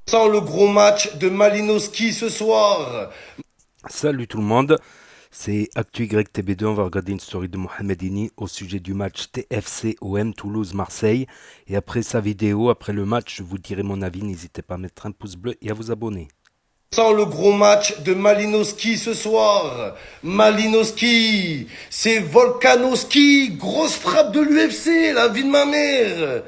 Sans le gros match de Malinowski ce soir. Salut tout le monde, c'est ActuYTB2, on va regarder une story de Mohamed Eni au sujet du match TFC OM Toulouse-Marseille. Et après sa vidéo, après le match, je vous dirai mon avis, n'hésitez pas à mettre un pouce bleu et à vous abonner. Sans le gros match de Malinowski ce soir. Malinowski, c'est Volkanovski, grosse frappe de l'UFC, la vie de ma mère.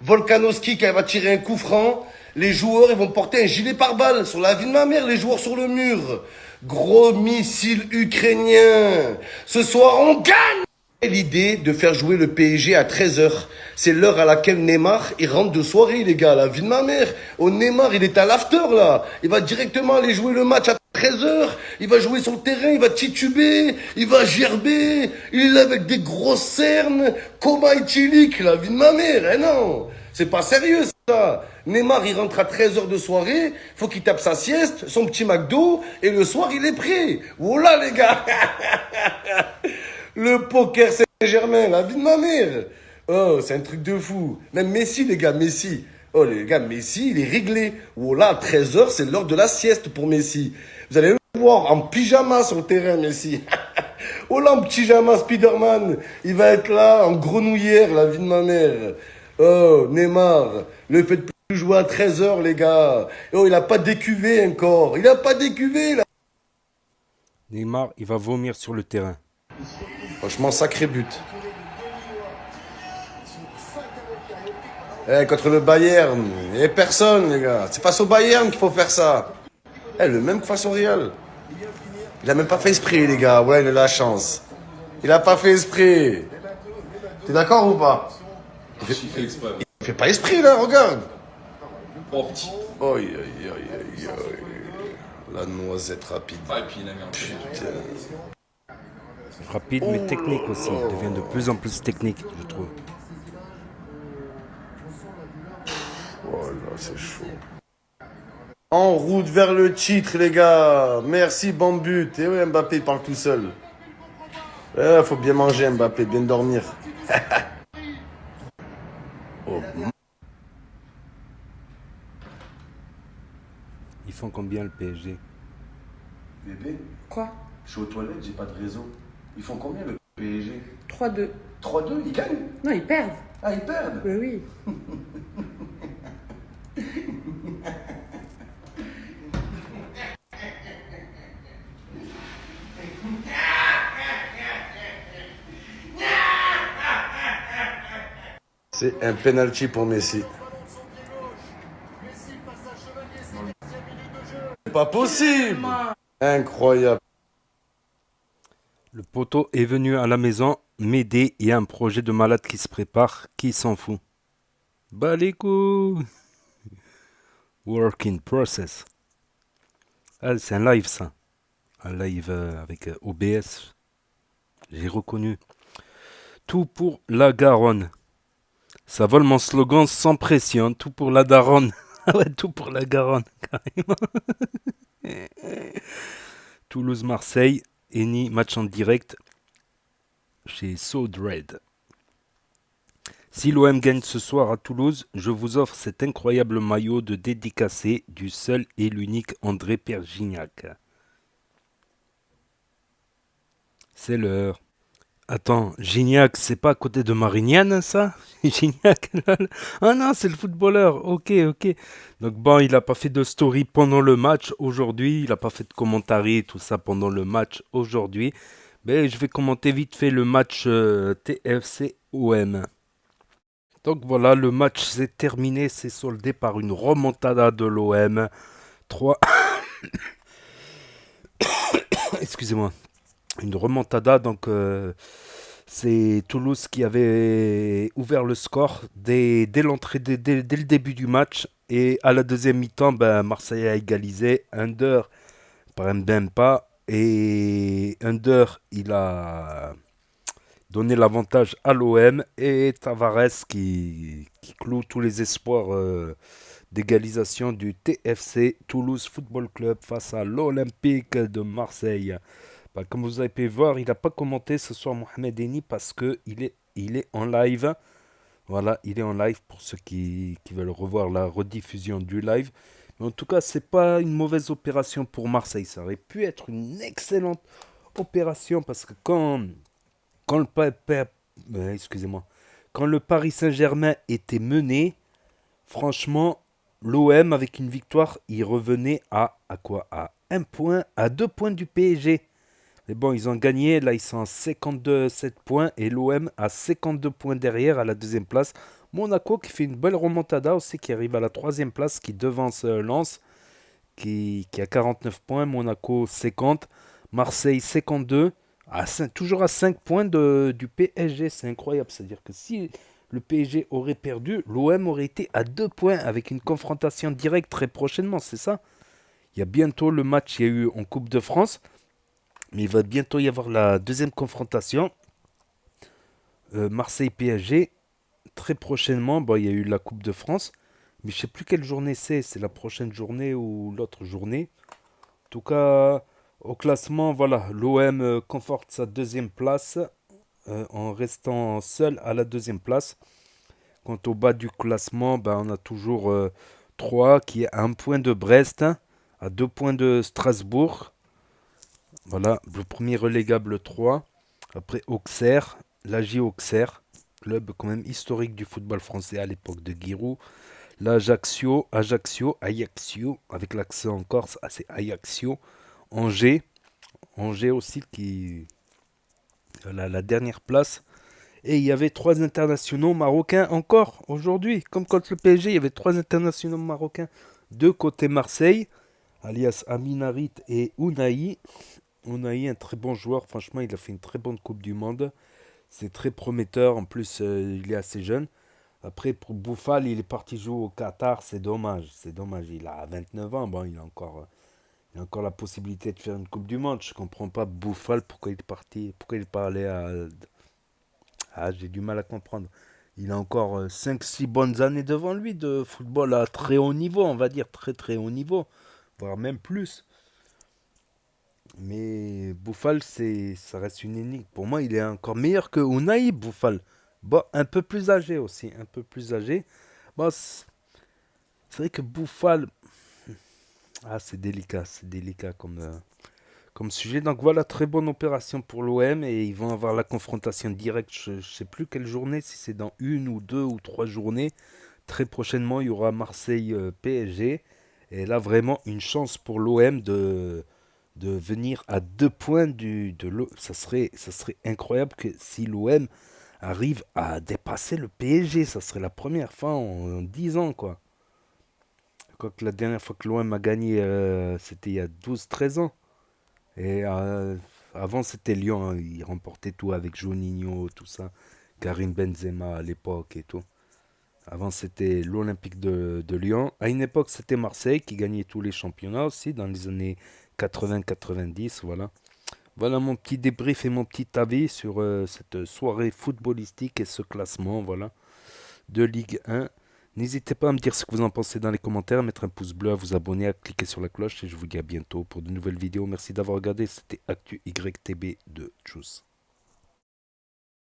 Volkanovski qui va tirer un coup franc, les joueurs ils vont porter un gilet pare-balles sur la vie de ma mère, les joueurs sur le mur. Gros missile ukrainien. Ce soir on gagne. L'idée de faire jouer le PSG à 13 h. C'est l'heure à laquelle Neymar, il rentre de soirée, les gars, la vie de ma mère. Au Neymar, il est à l'after, là. Il va directement aller jouer le match à 13 h. Il va jouer sur le terrain, il va tituber, il va gerber. Il est là avec des grosses cernes. Coma éthylique, la vie de ma mère. Eh non, c'est pas sérieux, ça. Neymar, il rentre à 13 h de soirée, faut qu'il tape sa sieste, son petit McDo, et le soir, il est prêt. Voilà, les gars. Le poker Saint-Germain, la vie de ma mère. Oh, c'est un truc de fou. Même Messi, les gars, Messi. Oh, les gars, Messi, il est réglé. Oh là, à 13 h, c'est l'heure de la sieste pour Messi. Vous allez le voir en pyjama sur le terrain, Messi. Oh là, en pyjama, Spider-Man. Il va être là, en grenouillère, la vie de ma mère. Oh, Neymar. Le fait de plus jouer à 13 h, les gars. Oh, il a pas décuvé encore. Il a pas décuvé, là. Neymar, il va vomir sur le terrain. Franchement, sacré but. Contre le Bayern, il n'y a personne, les gars. C'est face au Bayern qu'il faut faire ça. Le même que face au Real. Il a même pas fait esprit, les gars. Ouais, il a la chance. Il a pas fait esprit. T'es d'accord ou pas? Archi fait exprès. Il fait pas esprit, là, regarde. Oh, petit. Oi, oi, oi, oi, oi. La noisette rapide. Ah, et puis il a mis un pied. Putain. Rapide mais technique aussi, il devient de plus en plus technique, je trouve. Oh là, c'est chaud. En route vers le titre, les gars. Merci, bon but. Et oui, Mbappé, il parle tout seul. Faut bien manger, Mbappé, bien dormir. Oh, Ils font combien le PSG? bébé, Quoi? je suis aux toilettes, j'ai pas de réseau. Ils font combien le PSG? 3-2. 3-2, ils gagnent? Non, ils perdent. Ah, ils perdent? Oui, oui. C'est un penalty pour Messi. C'est pas possible! Incroyable. Le poteau est venu à la maison m'aider, il y a un projet de malade qui se prépare, qui s'en fout? Bah les couilles. Work in process. Ah, c'est un live ça. Un live avec OBS. J'ai reconnu. Tout pour la Garonne. Ça vole mon slogan sans pression. Tout pour la Daronne. Ah ouais, tout pour la Garonne, carrément. Toulouse-Marseille. Eni, match en direct chez So Dread. Si l'OM gagne ce soir à Toulouse, je vous offre cet incroyable maillot de dédicacé du seul et l'unique André Pergignac. C'est l'heure. Attends, Gignac, c'est pas à côté de Marignane, ça? Gignac, lol. Ah non, c'est le footballeur. Ok, ok. Donc bon, il a pas fait de story pendant le match aujourd'hui. Il a pas fait de commentary et tout ça pendant le match aujourd'hui. Mais je vais commenter vite fait le match TFC OM. Donc voilà, le match s'est terminé, c'est soldé par une remontada de l'OM. 3. Excusez-moi. Une remontada, donc c'est Toulouse qui avait ouvert le score dès l'entrée, dès le début du match. Et à la deuxième mi-temps, ben, Marseille a égalisé. Under par Mbemba. Et Under, il a donné l'avantage à l'OM. Et Tavares qui cloue tous les espoirs d'égalisation du TFC Toulouse Football Club face à l'Olympique de Marseille. Bah, comme vous avez pu voir, il n'a pas commenté ce soir Mohamed Eni parce qu'il est en live. Voilà, il est en live pour ceux qui veulent revoir la rediffusion du live. Mais en tout cas, c'est pas une mauvaise opération pour Marseille. Ça aurait pu être une excellente opération parce que quand excusez-moi, quand le Paris Saint-Germain était mené, franchement, l'OM avec une victoire, il revenait à quoi? À un point, à 2 points du PSG. Mais bon, ils ont gagné. Là, ils sont à 57 points et l'OM à 52 points derrière à la deuxième place. Monaco qui fait une belle remontada aussi, qui arrive à la troisième place, qui devance Lens, qui a 49 points. Monaco 50. Marseille 52. Toujours à 5 points du PSG. C'est incroyable. C'est-à-dire que si le PSG aurait perdu, l'OM aurait été à 2 points avec une confrontation directe très prochainement. C'est ça. Il y a bientôt le match, il y a eu en Coupe de France. Mais il va bientôt y avoir la deuxième confrontation. Marseille-PSG. Très prochainement, bon, il y a eu la Coupe de France. Mais je ne sais plus quelle journée c'est. C'est la prochaine journée ou l'autre journée. En tout cas, au classement, voilà, l'OM conforte sa deuxième place en restant seul à la deuxième place. Quant au bas du classement, ben, on a toujours 3 qui est à 1 point de Brest, à 2 points de Strasbourg. Voilà, le premier relégable 3. Après Auxerre, l'AJ Auxerre, club quand même historique du football français à l'époque de Giroud. L'Ajaccio, Ajaccio, avec l'accent en corse, c'est Ajaccio. Angers, Angers aussi qui la dernière place. Et il y avait 3 internationaux marocains encore aujourd'hui. Comme contre le PSG, il y avait 3 internationaux marocains de côté Marseille, alias Aminarit et Ounahi. Ounahi, un très bon joueur, franchement, il a fait une très bonne Coupe du Monde. C'est très prometteur, en plus, il est assez jeune. Après, pour Bouffal, il est parti jouer au Qatar, c'est dommage. C'est dommage, il a 29 ans, bon, il a encore la possibilité de faire une Coupe du Monde. Je comprends pas Bouffal, pourquoi il est parti, pourquoi il est pas allé à... Ah, j'ai du mal à comprendre. Il a encore 5-6 bonnes années devant lui de football à très haut niveau, on va dire, très très haut niveau, voire même plus. Mais Bouffal, ça reste une énigme. Pour moi, il est encore meilleur que Unai Bouffal. Bon, un peu plus âgé aussi, un peu plus âgé. Bon, c'est vrai que Bouffal, c'est délicat comme sujet. Donc voilà, très bonne opération pour l'OM et ils vont avoir la confrontation directe. Je ne sais plus quelle journée, si c'est dans 1 ou 2 ou 3 journées. Très prochainement, il y aura Marseille-PSG. Et là, vraiment, une chance pour l'OM de venir à 2 points de l'eau. Ça serait incroyable que si l'OM arrive à dépasser le PSG, ça serait la première fois en 10 ans, quoi. Quoique la dernière fois que l'OM a gagné, c'était il y a 12-13 ans. Et avant, c'était Lyon, hein. Ils remportaient tout avec Juninho, tout ça. Karim Benzema à l'époque et tout. Avant, c'était l'Olympique de Lyon. À une époque, c'était Marseille qui gagnait tous les championnats aussi, dans les années 80-90, voilà. Voilà mon petit débrief et mon petit avis sur cette soirée footballistique et ce classement, voilà, de Ligue 1. N'hésitez pas à me dire ce que vous en pensez dans les commentaires, à mettre un pouce bleu, à vous abonner, à cliquer sur la cloche et je vous dis à bientôt pour de nouvelles vidéos. Merci d'avoir regardé, c'était Actu YTB de Juice.